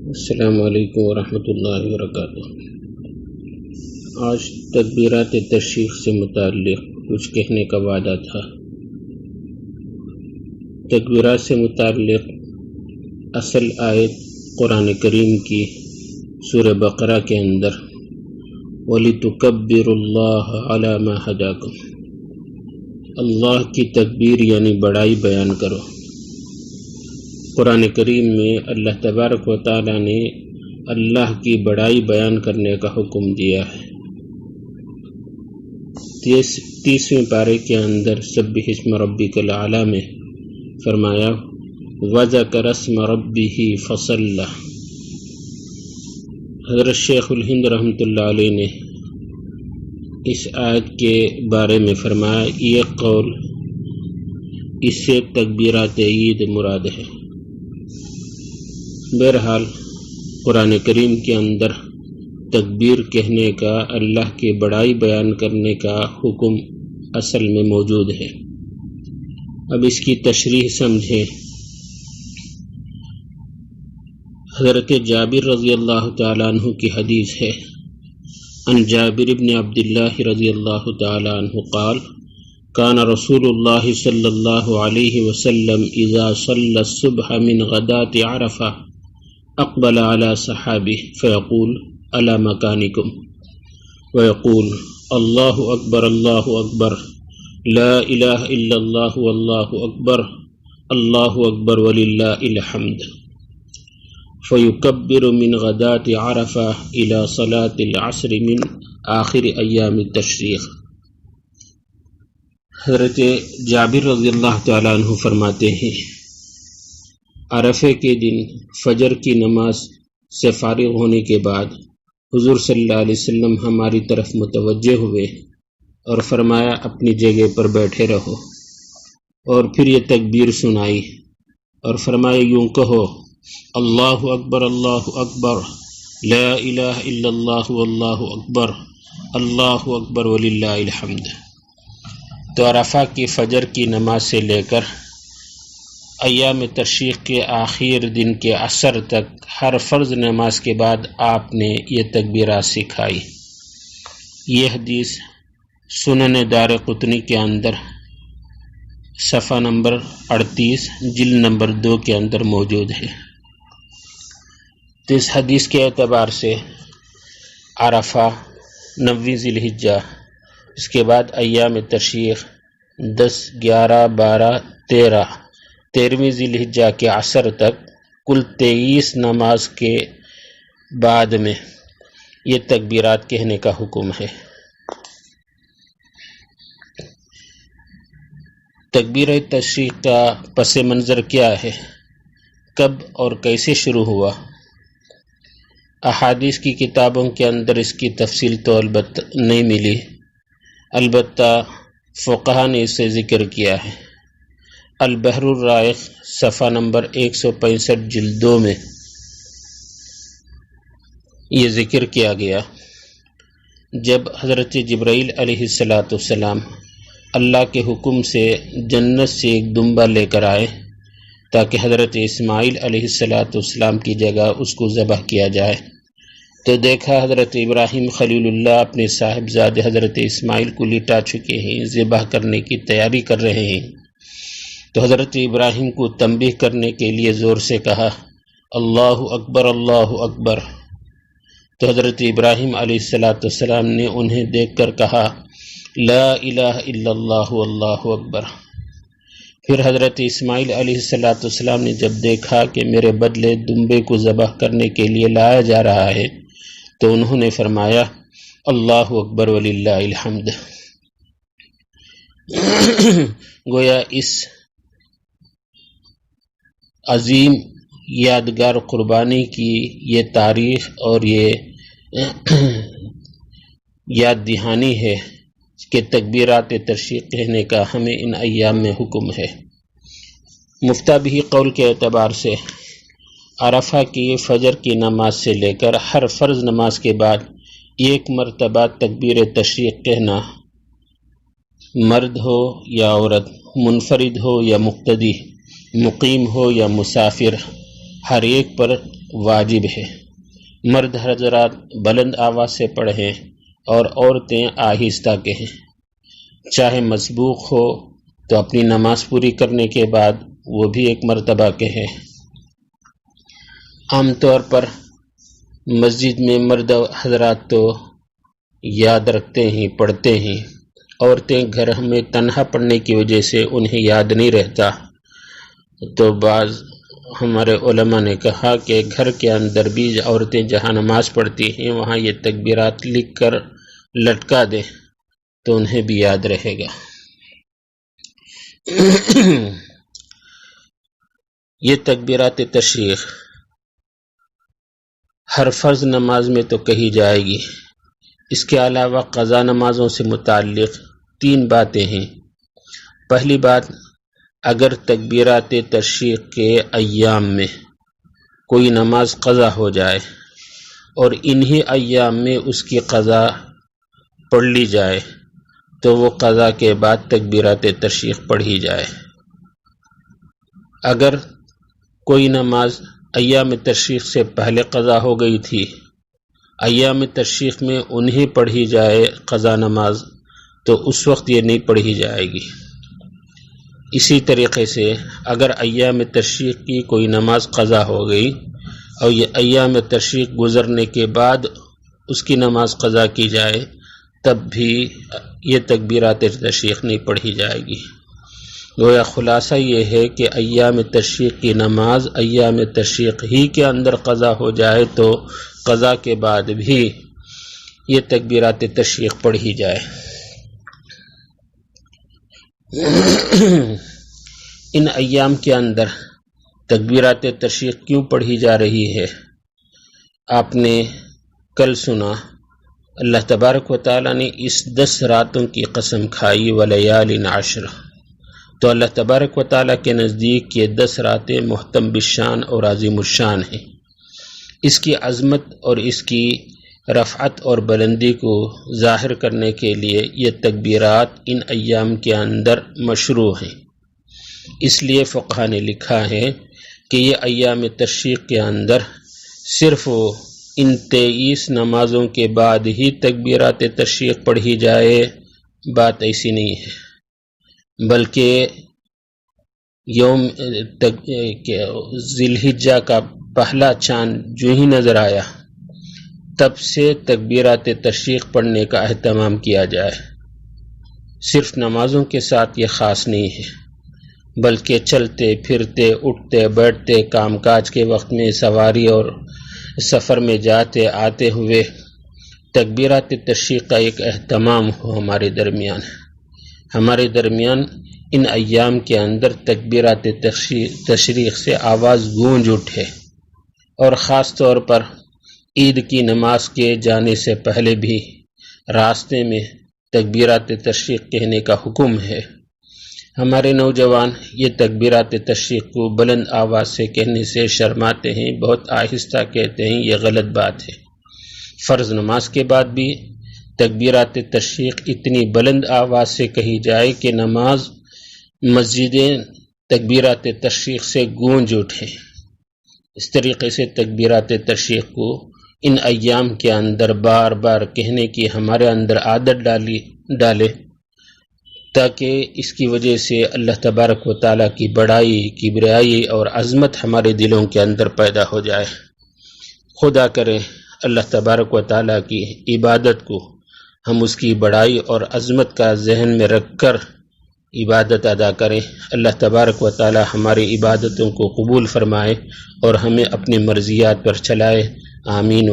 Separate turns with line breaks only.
السلام علیکم ورحمۃ اللہ وبرکاتہ۔ آج تکبیرات تشریق سے متعلق کچھ کہنے کا وعدہ تھا۔ تکبیرات سے متعلق اصل آیت قرآن کریم کی سورہ بقرہ کے اندر وَلِتُكَبِّرُوا اللَّهَ عَلَى مَا هَدَاكُمْ، اللہ کی تکبیر یعنی بڑائی بیان کرو۔ قرآن کریم میں اللہ تبارک و تعالی نے اللہ کی بڑائی بیان کرنے کا حکم دیا ہے۔ 30ویں پارے کے اندر سبح اسم ربک الاعلی میں فرمایا وذکر اسم ربہ فصلی۔ حضرت شیخ الہند رحمۃ اللہ علیہ نے اس آیت کے بارے میں فرمایا یہ قول اس سے تکبیرات عید مراد ہے۔ بہرحال قرآن کریم کے اندر تکبیر کہنے کا، اللہ کی بڑائی بیان کرنے کا حکم اصل میں موجود ہے۔ اب اس کی تشریح سمجھیں۔ حضرت جابر رضی اللہ تعالیٰ عنہ کی حدیث ہے، عن جابر بن عبداللہ رضی اللہ تعالیٰ عنہ قال كان رسول اللہ صلی اللہ علیہ وسلم اذا صلی الصبح من غداة عرفہ اقبل على صحابه فيقول على مكانكم ويقول الله أكبر الله أكبر لا إله إلا الله والله أكبر الله أكبر ولله الحمد، فيكبر من غداة عرفة إلى صلاة العصر من آخر أيام التشريق۔ حضرت جابر رضی اللہ تعالیٰ عنہ فرماتے ہیں عرفے کے دن فجر کی نماز سے فارغ ہونے کے بعد حضور صلی اللہ علیہ وسلم ہماری طرف متوجہ ہوئے اور فرمایا اپنی جگہ پر بیٹھے رہو، اور پھر یہ تکبیر سنائی اور فرمایا یوں کہو اللہ اکبر لا الہ الا اللہ واللہ اکبر اللہ اکبر وللہ الحمد۔ تو عرفہ کی فجر کی نماز سے لے کر ایام تشریق کے آخر دن کے عصر تک ہر فرض نماز کے بعد آپ نے یہ تکبیرات سکھائی۔ یہ حدیث سنن دارقطنی کے اندر صفحہ نمبر 38 جلد نمبر 2 کے اندر موجود ہے۔ تو اس حدیث کے اعتبار سے عرفہ 9 ذی الحجہ، اس کے بعد ایام تشریق 10 11 12 13ویں ذی الحجہ کے عصر تک کل 23 نماز کے بعد میں یہ تکبیرات کہنے کا حکم ہے۔ تکبیر تشریق کا پس منظر کیا ہے، کب اور کیسے شروع ہوا؟ احادیث کی کتابوں کے اندر اس کی تفصیل تو البتہ نہیں ملی، البتہ فقہا نے اسے ذکر کیا ہے۔ البحر الرائق صفحہ نمبر 165 جلد 2 میں یہ ذکر کیا گیا، جب حضرت جبرائیل علیہ السلام اللہ کے حکم سے جنت سے ایک دمبا لے کر آئے تاکہ حضرت اسماعیل علیہ السلام کی جگہ اس کو ذبح کیا جائے، تو دیکھا حضرت ابراہیم خلیل اللہ اپنے صاحبزادے حضرت اسماعیل کو لٹا چکے ہیں، ذبح کرنے کی تیاری کر رہے ہیں۔ تو حضرت ابراہیم کو تنبیہ کرنے کے لیے زور سے کہا اللہ اکبر اللہ اکبر۔ تو حضرت ابراہیم علیہ السلام نے انہیں دیکھ کر کہا لا الہ الا اللہ واللہ اکبر۔ پھر حضرت اسماعیل علیہ السلام نے جب دیکھا کہ میرے بدلے دمبے کو ذبح کرنے کے لیے لایا جا رہا ہے تو انہوں نے فرمایا اللہ اکبر وللہ الحمد۔ گویا اس عظیم یادگار قربانی کی یہ تاریخ اور یہ یاد دہانی ہے کہ تکبیرات تشریق کہنے کا ہمیں ان ایام میں حکم ہے۔ مفتابی قول کے اعتبار سے عرفہ کی فجر کی نماز سے لے کر ہر فرض نماز کے بعد ایک مرتبہ تکبیر تشریق کہنا، مرد ہو یا عورت، منفرد ہو یا مقتدی، مقیم ہو یا مسافر، ہر ایک پر واجب ہے۔ مرد حضرات بلند آواز سے پڑھیں اور عورتیں آہستہ کہیں۔ چاہے مسبوق ہو تو اپنی نماز پوری کرنے کے بعد وہ بھی ایک مرتبہ کہیں۔ عام طور پر مسجد میں مرد حضرات تو یاد رکھتے ہیں، پڑھتے ہیں، عورتیں گھر میں تنہا پڑھنے کی وجہ سے انہیں یاد نہیں رہتا، تو بعض ہمارے علماء نے کہا کہ گھر کے اندر بھی عورتیں جہاں نماز پڑھتی ہیں وہاں یہ تکبیرات لکھ کر لٹکا دیں تو انہیں بھی یاد رہے گا۔ یہ تکبیرات تشریق ہر فرض نماز میں تو کہی جائے گی۔ اس کے علاوہ قضا نمازوں سے متعلق 3 باتیں ہیں۔ پہلی بات، اگر تکبیرات تشریق کے ایام میں کوئی نماز قضا ہو جائے اور انہی ایام میں اس کی قضا پڑھ لی جائے تو وہ قضا کے بعد تکبیرات تشریق پڑھی جائے۔ اگر کوئی نماز ایام تشریق سے پہلے قضا ہو گئی تھی، ایام تشریق میں انہیں پڑھی جائے قضا نماز، تو اس وقت یہ نہیں پڑھی جائے گی۔ اسی طریقے سے اگر ایام تشریق کی کوئی نماز قضا ہو گئی اور یہ ایام تشریق گزرنے کے بعد اس کی نماز قضا کی جائے تب بھی یہ تکبیرات تشریق نہیں پڑھی جائے گی۔ گویا خلاصہ یہ ہے کہ ایام تشریق کی نماز ایام تشریق ہی کے اندر قضا ہو جائے تو قضا کے بعد بھی یہ تکبیرات تشریق پڑھی جائے۔ ان ایام کے اندر تکبیرات تشریق کیوں پڑھی جا رہی ہے؟ آپ نے کل سنا اللہ تبارک و تعالیٰ نے اس 10 راتوں کی قسم کھائی ولیال عشر، تو اللہ تبارک و تعالیٰ کے نزدیک یہ 10 راتیں محتم بالشان اور عظیم الشان ہیں۔ اس کی عظمت اور اس کی رفعت اور بلندی کو ظاہر کرنے کے لیے یہ تکبیرات ان ایام کے اندر مشروع ہیں۔ اس لیے فقہا نے لکھا ہے کہ یہ ایام تشریق کے اندر صرف ان 23 نمازوں کے بعد ہی تکبیرات تشریق پڑھی جائے، بات ایسی نہیں ہے، بلکہ یوم ذی الحجہ کا پہلا چاند جو ہی نظر آیا تب سے تکبیرات تشریق پڑھنے کا اہتمام کیا جائے۔ صرف نمازوں کے ساتھ یہ خاص نہیں ہے، بلکہ چلتے پھرتے اٹھتے بیٹھتے کام کاج کے وقت میں سواری اور سفر میں جاتے آتے ہوئے تکبیرات تشریق کا ایک اہتمام ہو ہمارے درمیان ان ایام کے اندر تکبیرات تشریق سے آواز گونج اٹھے، اور خاص طور پر عید کی نماز کے جانے سے پہلے بھی راستے میں تکبیرات تشریق کہنے کا حکم ہے۔ ہمارے نوجوان یہ تکبیرات تشریق کو بلند آواز سے کہنے سے شرماتے ہیں، بہت آہستہ کہتے ہیں، یہ غلط بات ہے۔ فرض نماز کے بعد بھی تکبیرات تشریق اتنی بلند آواز سے کہی جائے کہ نماز مسجدیں تکبیرات تشریق سے گونج اٹھیں۔ اس طریقے سے تکبیرات تشریق کو ان ایام کے اندر بار بار کہنے کی ہمارے اندر عادت ڈالے تاکہ اس کی وجہ سے اللہ تبارک و تعالیٰ کی بڑائی، کبریائی اور عظمت ہمارے دلوں کے اندر پیدا ہو جائے۔ خدا کرے اللہ تبارک و تعالیٰ کی عبادت کو ہم اس کی بڑائی اور عظمت کا ذہن میں رکھ کر عبادت ادا کریں۔ اللہ تبارک و تعالیٰ ہماری عبادتوں کو قبول فرمائے اور ہمیں اپنی مرضیات پر چلائے۔ آمین۔